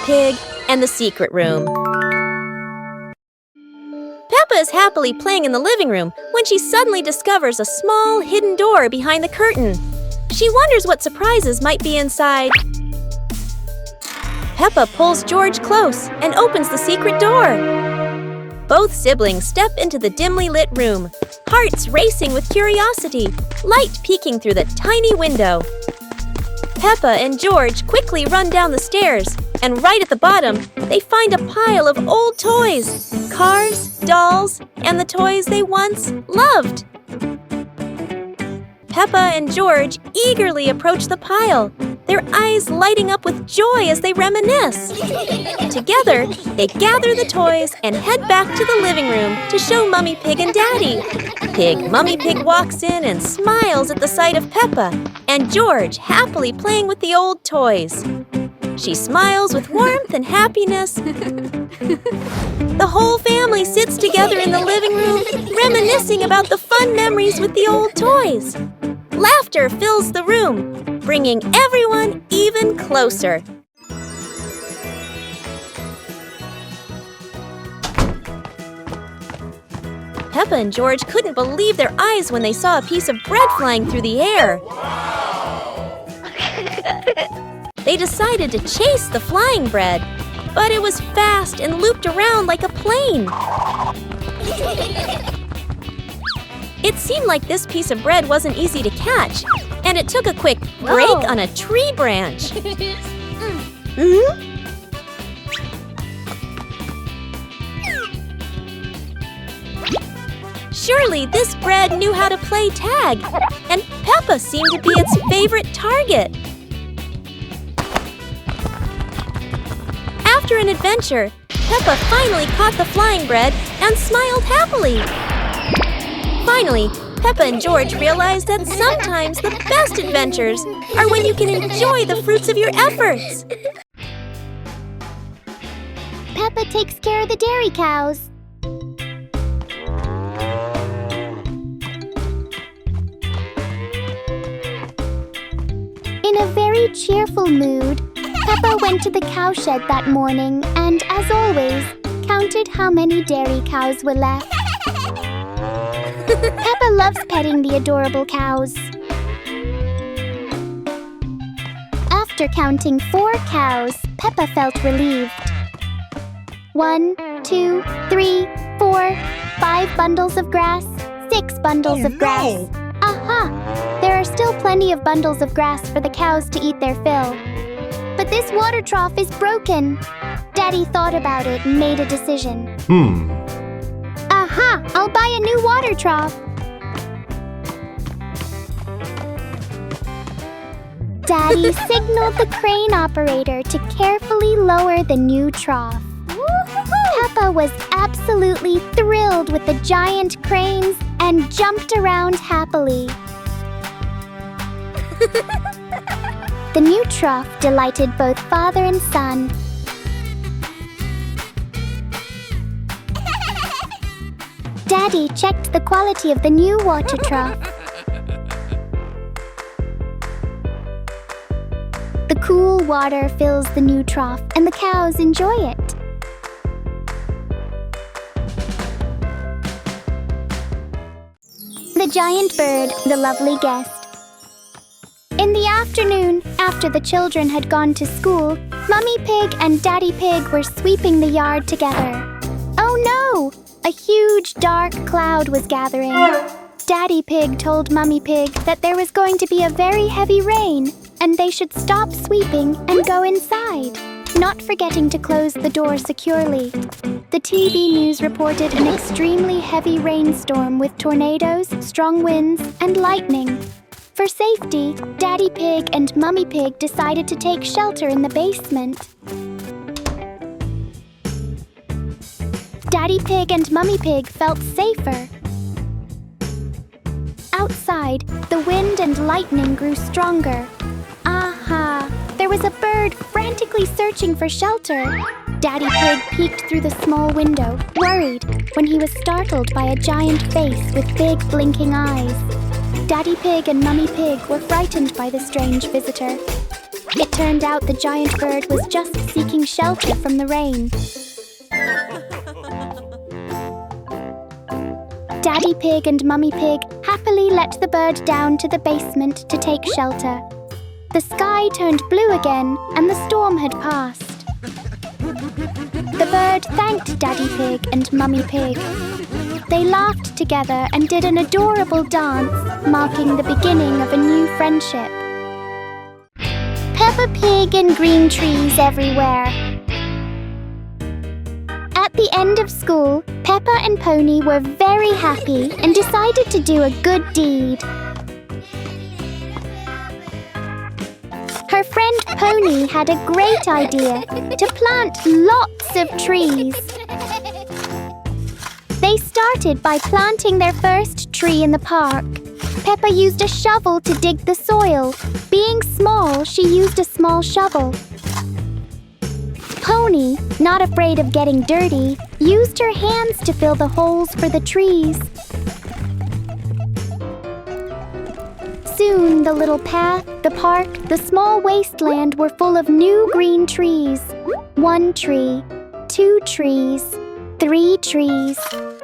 Pig, and the secret room. Peppa is happily playing in the living room when she suddenly discovers a small hidden door behind the curtain. She wonders what surprises might be inside. Peppa pulls George close and opens the secret door. Both siblings step into the dimly lit room, hearts racing with curiosity, light peeking through the tiny window. Peppa and George quickly run down the stairs, and right at the bottom, they find a pile of old toys, cars, dolls, and the toys they once loved. Peppa and George eagerly approach the pile, their eyes lighting up with joy as they reminisce. Together, they gather the toys and head back to the living room to show Mummy Pig and Daddy. Mummy Pig walks in and smiles at the sight of Peppa and George happily playing with the old toys. She smiles with warmth and happiness. The whole family sits together in the living room, reminiscing about the fun memories with the old toys. Laughter fills the room, bringing everyone even closer. Peppa and George couldn't believe their eyes when they saw a piece of bread flying through the air. They decided to chase the flying bread, but it was fast and looped around like a plane. It seemed like this piece of bread wasn't easy to catch, and it took a quick break on a tree branch. Surely this bread knew how to play tag, and Peppa seemed to be its favorite target. After an adventure, Peppa finally caught the flying bread and smiled happily. Finally, Peppa and George realized that sometimes the best adventures are when you can enjoy the fruits of your efforts. Peppa takes care of the dairy cows. In a very cheerful mood, Peppa went to the cowshed that morning and, as always, counted how many dairy cows were left. Peppa loves petting the adorable cows. After counting 4 cows, Peppa felt relieved. 1, 2, 3, 4, 5 bundles of grass, 6 bundles of grass. Aha! There are still plenty of bundles of grass for the cows to eat their fill. But this water trough is broken. Daddy thought about it and made a decision. Aha! I'll buy a new water trough. Daddy signaled the crane operator to carefully lower the new trough. Peppa was absolutely thrilled with the giant cranes and jumped around happily. The new trough delighted both father and son. Daddy checked the quality of the new water trough. The cool water fills the new trough and the cows enjoy it. The giant bird, the lovely guest. In the afternoon, after the children had gone to school, Mummy Pig and Daddy Pig were sweeping the yard together. Oh no! A huge dark cloud was gathering. Daddy Pig told Mummy Pig that there was going to be a very heavy rain and they should stop sweeping and go inside, not forgetting to close the door securely. The TV news reported an extremely heavy rainstorm with tornadoes, strong winds, and lightning. For safety, Daddy Pig and Mummy Pig decided to take shelter in the basement. Daddy Pig and Mummy Pig felt safer. Outside, the wind and lightning grew stronger. Aha! There was a bird frantically searching for shelter. Daddy Pig peeked through the small window, worried, when he was startled by a giant face with big blinking eyes. Daddy Pig and Mummy Pig were frightened by the strange visitor. It turned out the giant bird was just seeking shelter from the rain. Daddy Pig and Mummy Pig happily let the bird down to the basement to take shelter. The sky turned blue again and the storm had passed. The bird thanked Daddy Pig and Mummy Pig. They laughed together and did an adorable dance, marking the beginning of a new friendship. Peppa Pig and green trees everywhere. At the end of school, Peppa and Pony were very happy and decided to do a good deed. Her friend Pony had a great idea to plant lots of trees. They started by planting their first tree in the park. Peppa used a shovel to dig the soil. Being small, she used a small shovel. Pony, not afraid of getting dirty, used her hands to fill the holes for the trees. Soon, the little path, the park, the small wasteland were full of new green trees. 1 tree, 2 trees, 3 trees,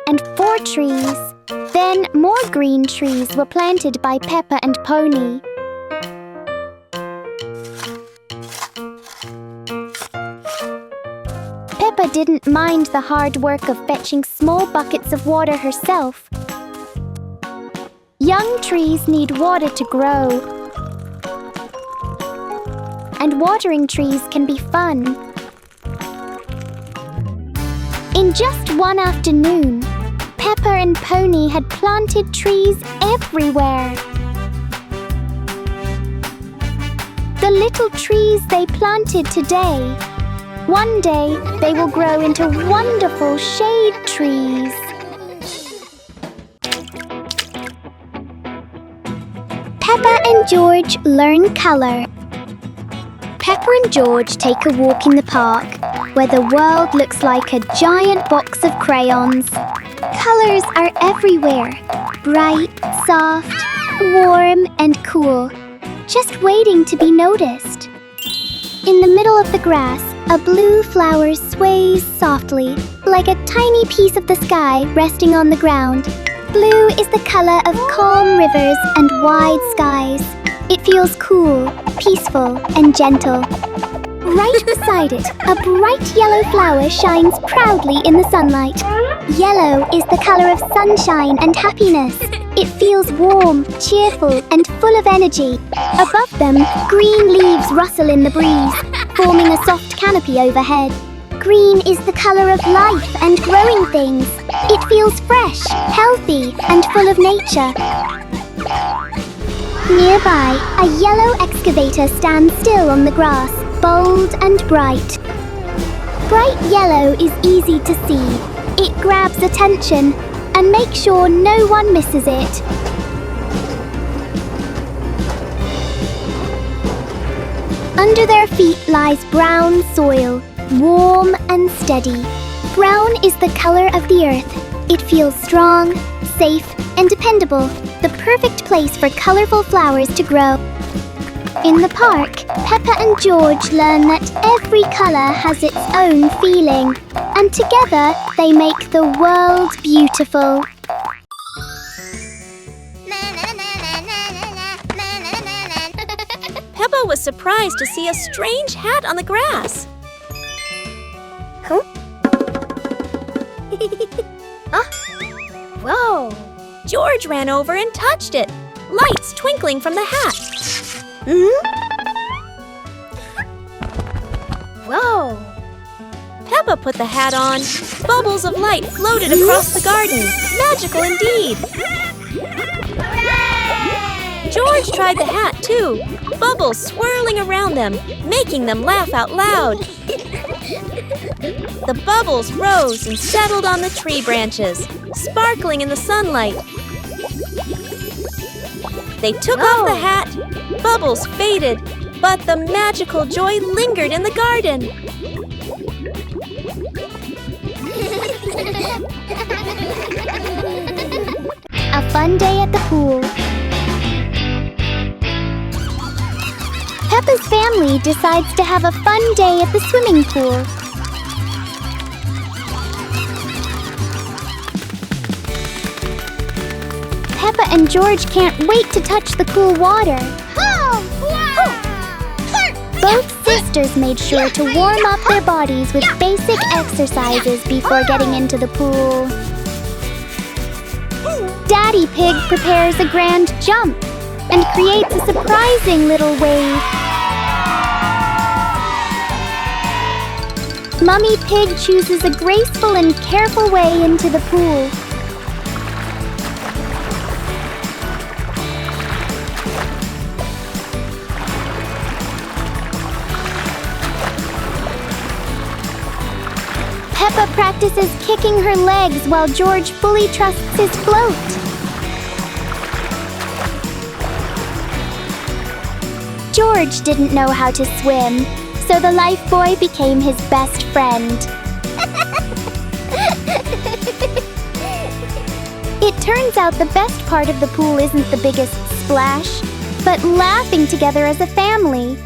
and 4 trees. Then more green trees were planted by Peppa and Pony. Peppa didn't mind the hard work of fetching small buckets of water herself. Young trees need water to grow. And watering trees can be fun. In just one afternoon, Peppa and Pony had planted trees everywhere. The little trees they planted today, one day they will grow into wonderful shade trees. Peppa and George learn colour. Peppa and George take a walk in the park, where the world looks like a giant box of crayons. Colours are everywhere, bright, soft, warm and cool, just waiting to be noticed. In the middle of the grass, a blue flower sways softly, like a tiny piece of the sky resting on the ground. Blue is the colour of calm rivers and wide skies. It feels cool, peaceful and gentle. Right beside it, a bright yellow flower shines proudly in the sunlight. Yellow is the colour of sunshine and happiness. It feels warm, cheerful and full of energy. Above them, green leaves rustle in the breeze, forming a soft canopy overhead. Green is the colour of life and growing things. It feels fresh, healthy and full of nature. Nearby, a yellow excavator stands still on the grass, bold and bright. Bright yellow is easy to see. It grabs attention and makes sure no one misses it. Under their feet lies brown soil, warm and steady. Brown is the colour of the earth. It feels strong, safe and dependable, the perfect place for colourful flowers to grow. In the park, Peppa and George learn that every colour has its own feeling, and together they make the world beautiful. Peppa was surprised to see a strange hat on the grass. Huh? Whoa! George ran over and touched it, lights twinkling from the hat. Whoa! Peppa put the hat on. Bubbles of light floated across the garden. Magical indeed. George tried the hat too, bubbles swirling around them, making them laugh out loud. The bubbles rose and settled on the tree branches, sparkling in the sunlight. They took off the hat, bubbles faded, but the magical joy lingered in the garden. A fun day at the pool. Peppa's family decides to have a fun day at the swimming pool. Peppa and George can't wait to touch the cool water. Both sisters made sure to warm up their bodies with basic exercises before getting into the pool. Daddy Pig prepares a grand jump and creates a surprising little wave. Mummy Pig chooses a graceful and careful way into the pool. Peppa practices kicking her legs while George fully trusts his float. George didn't know how to swim, so the lifebuoy became his best friend. It turns out the best part of the pool isn't the biggest splash, but laughing together as a family.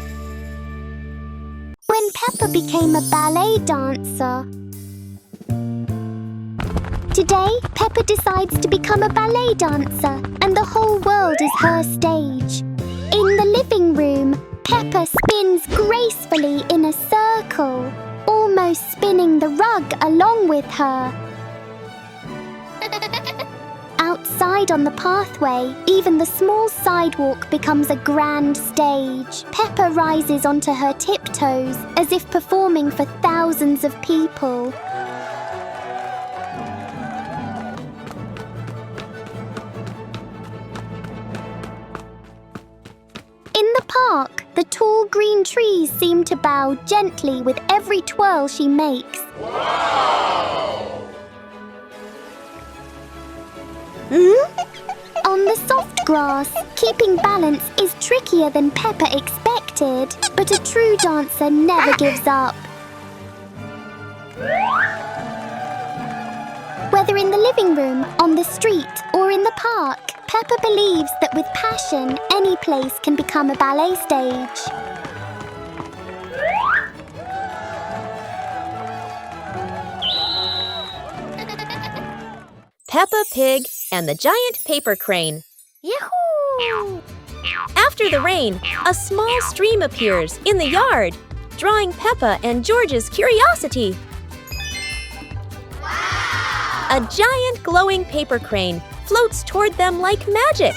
When Peppa became a ballet dancer. Today, Peppa decides to become a ballet dancer, and the whole world is her stage. In the living room, Peppa spins gracefully in a circle, almost spinning the rug along with her. Outside on the pathway, even the small sidewalk becomes a grand stage. Peppa rises onto her tiptoes as if performing for thousands of people. In the park, the tall green trees seem to bow gently with every twirl she makes. On the soft grass, keeping balance is trickier than Peppa expected, but a true dancer never gives up. Whether in the living room, on the street, or in the park, Peppa believes that with passion, any place can become a ballet stage. Peppa Pig and the Giant Paper Crane. Yahoo! After the rain, a small stream appears in the yard, drawing Peppa and George's curiosity. Wow! A giant glowing paper crane floats toward them like magic.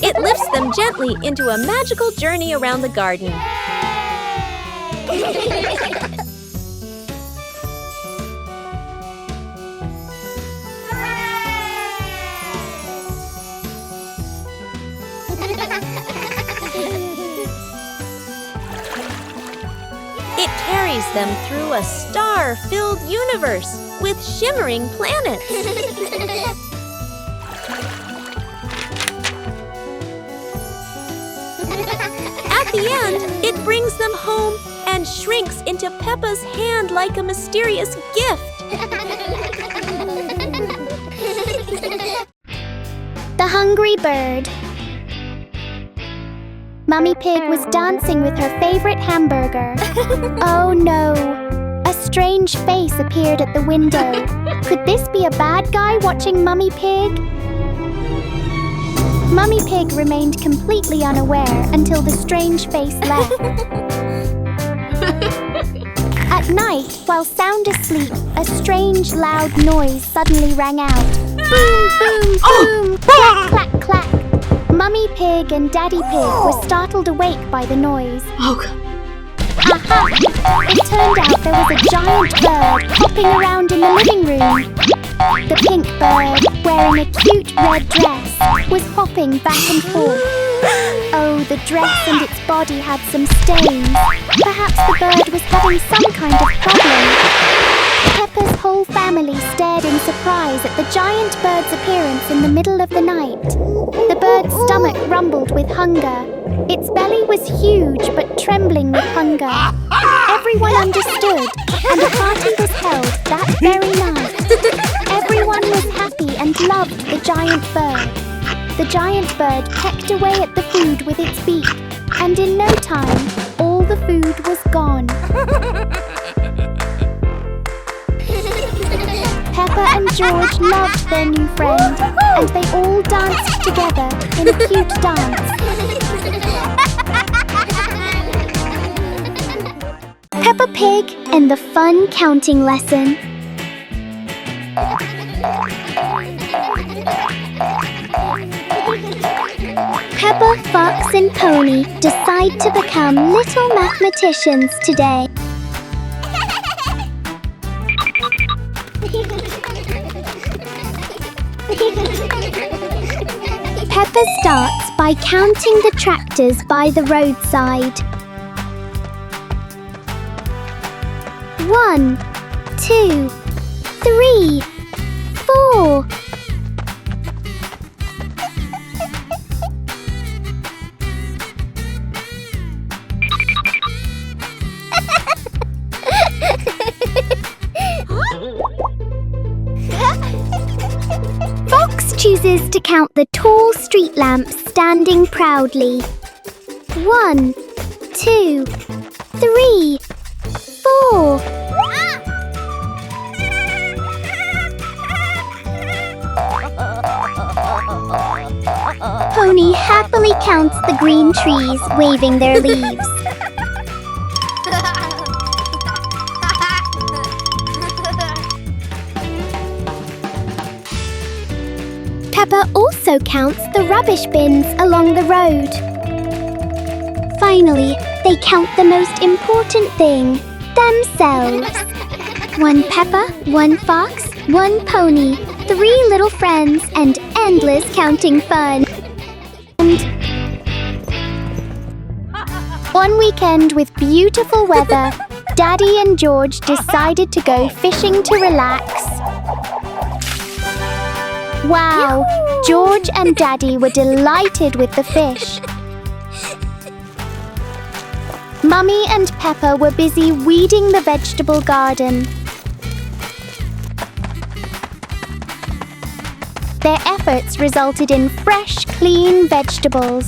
It lifts them gently into a magical journey around the garden. It carries them through a star-filled universe with shimmering planets. At the end, it brings them home and shrinks into Peppa's hand like a mysterious gift. The Hungry Bird. Mummy Pig was dancing with her favorite hamburger. Oh no! A strange face appeared at the window. Could this be a bad guy watching Mummy Pig? Mummy Pig remained completely unaware until the strange face left. At night, while sound asleep, a strange loud noise suddenly rang out. Boom, boom, boom, clack, clack, clack. Mummy Pig and Daddy Pig were startled awake by the noise. Aha! It turned out there was a giant bird hopping around in the living room. The pink bird, wearing a cute red dress, was hopping back and forth. Oh, the dress and its body had some stains. Perhaps the bird was having some kind of problem. Peppa's whole family stared in surprise at the giant bird's appearance in the middle of the night. The bird's stomach rumbled with hunger. Its belly was huge but trembling with hunger. Everyone understood, and a party was held that very night. Everyone was happy and loved the giant bird. The giant bird pecked away at the food with its beak, and in no time, all the food was gone. Peppa and George loved their new friend, and they all danced together in a cute dance. Peppa Pig and the Fun Counting Lesson. Peppa, Fox and Pony decide to become little mathematicians today. Peppa starts by counting the tractors by the roadside. 1, 2, 3, 4. Fox chooses to count the tall street lamps standing proudly. 1, 2, 3, 4. Pony happily counts the green trees waving their leaves. Peppa also counts the rubbish bins along the road. Finally, they count the most important thing, themselves. 1 Peppa, 1 Fox, 1 Pony, 3 little friends, and endless counting fun. One weekend with beautiful weather, Daddy and George decided to go fishing to relax. Wow! George and Daddy were delighted with the fish. Mummy and Peppa were busy weeding the vegetable garden. Their efforts resulted in fresh, clean vegetables.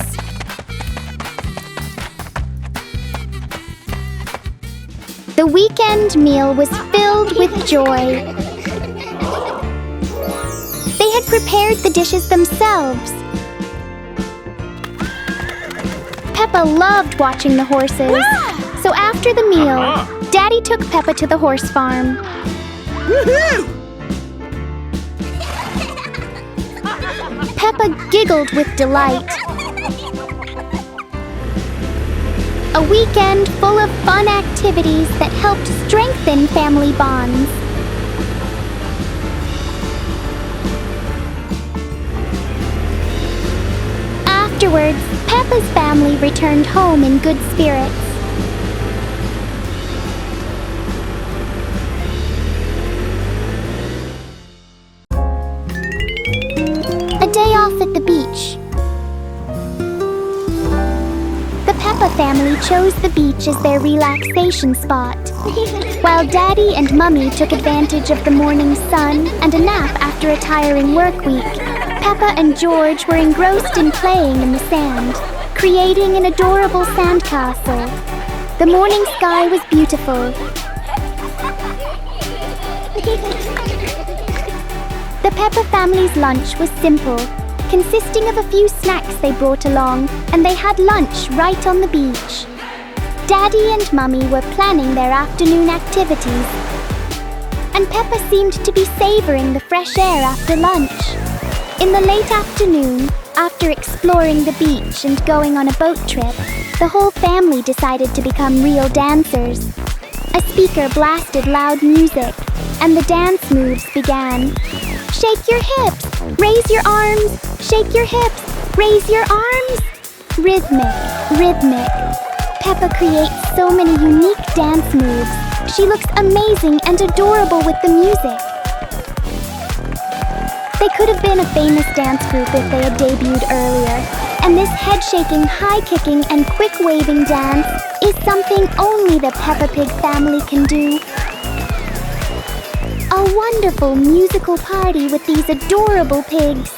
The weekend meal was filled with joy. They had prepared the dishes themselves. Peppa loved watching the horses. So after the meal, Daddy took Peppa to the horse farm. Woohoo! Peppa giggled with delight. A weekend full of fun activities that helped strengthen family bonds. Afterwards, Peppa's family returned home in good spirits. A day off at the beach. The Peppa family chose the beach as their relaxation spot, while Daddy and Mummy took advantage of the morning sun and a nap after a tiring work week. Peppa and George were engrossed in playing in the sand, creating an adorable sandcastle. The morning sky was beautiful. The Peppa family's lunch was simple, consisting of a few snacks they brought along, and they had lunch right on the beach. Daddy and Mummy were planning their afternoon activities, and Peppa seemed to be savoring the fresh air after lunch. In the late afternoon, after exploring the beach and going on a boat trip, the whole family decided to become real dancers. A speaker blasted loud music, and the dance moves began. Shake your hips, raise your arms, shake your hips, raise your arms. Rhythmic, rhythmic. Peppa creates so many unique dance moves. She looks amazing and adorable with the music. They could have been a famous dance group if they had debuted earlier. And this head-shaking, high-kicking, and quick-waving dance is something only the Peppa Pig family can do. A wonderful musical party with these adorable pigs.